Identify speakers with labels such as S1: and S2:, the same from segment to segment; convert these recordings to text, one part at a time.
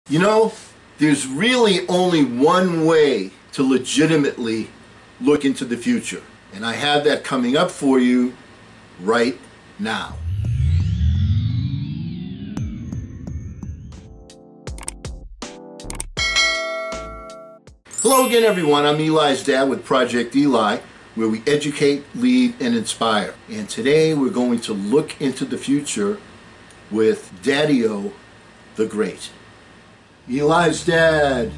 S1: You know, there's really only one way to legitimately look into the future, and I have that coming up for you right now. Hello again, everyone. I'm Eli's dad with Project Eli, where we educate, lead, and inspire. And today we're going to look into the future with Daddio the Great. Eli's dad.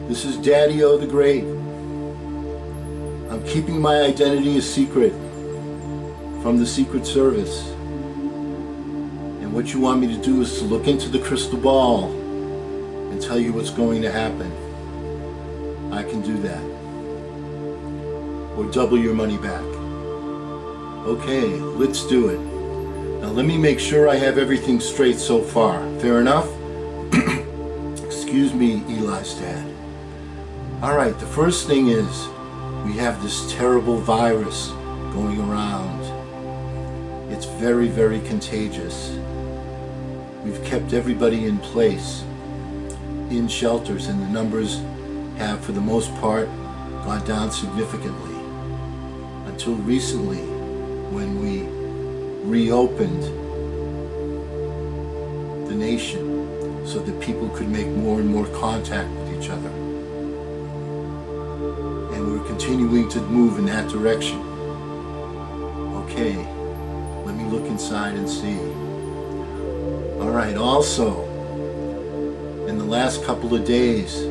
S1: This is Daddio the Great. I'm keeping my identity a secret from the Secret Service. And what you want me to do is to look into the crystal ball and tell you what's going to happen. I can do that. Or double your money back. Okay, let's do it. Now let me make sure I have everything straight so far. Fair enough? Excuse me, Eli's dad. Alright, the first thing is we have this terrible virus going around. It's very, very contagious. We've kept everybody in place, in shelters, and the numbers have, for the most part, gone down significantly. Until recently, when we reopened the nation so that people could make more and more contact with each other. And we're continuing to move in that direction. Okay, let me look inside and see. Alright, also, in the last couple of days,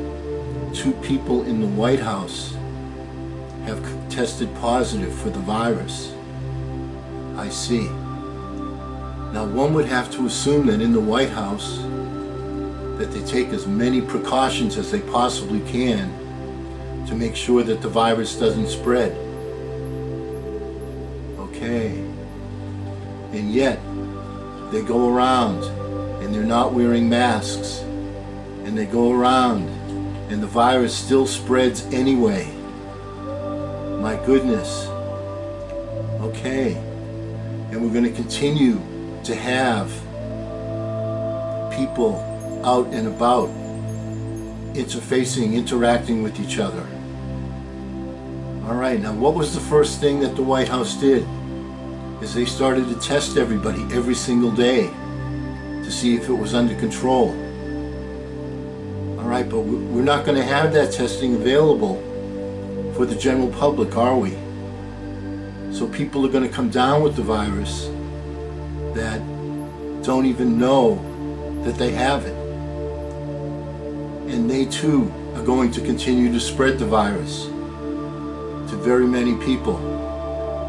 S1: 2 people in the White House have tested positive for the virus. I see. Now one would have to assume that in the White House that they take as many precautions as they possibly can to make sure that the virus doesn't spread. Okay. And yet they go around and they're not wearing masks, and they go around and the virus still spreads anyway. My goodness. Okay. And we're going to continue to have people out and about, interfacing, interacting with each other. Alright, now what was the first thing that the White House did? Is they started to test everybody every single day to see if it was under control. Alright, but we're not going to have that testing available for the general public, are we? So people are going to come down with the virus that don't even know that they have it. And they too are going to continue to spread the virus to very many people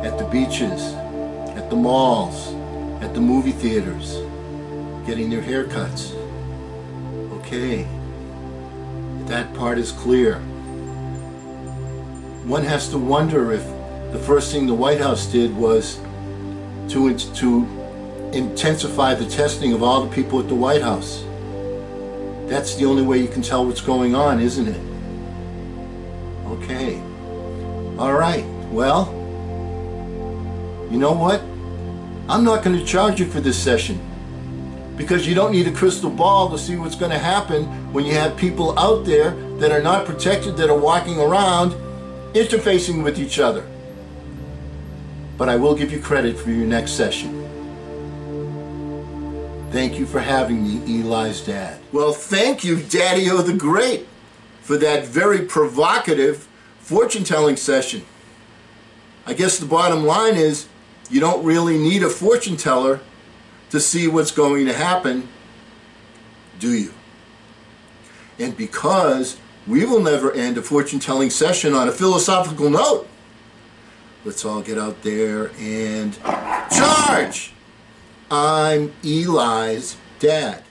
S1: at the beaches, at the malls, at the movie theaters, getting their haircuts. Okay, that part is clear. One has to wonder if the first thing the White House did was to intensify the testing of all the people at the White House. That's the only way you can tell what's going on, isn't it? Okay. Alright, well, you know what? I'm not going to charge you for this session, because you don't need a crystal ball to see what's going to happen when you have people out there that are not protected, that are walking around, interfacing with each other. But I will give you credit for your next session. Thank you for having me, Eli's dad. Well, thank you, Daddio the Great, for that very provocative fortune-telling session. I guess the bottom line is you don't really need a fortune teller to see what's going to happen, do you? And because we will never end a fortune-telling session on a philosophical note, let's all get out there and charge! I'm Eli's dad.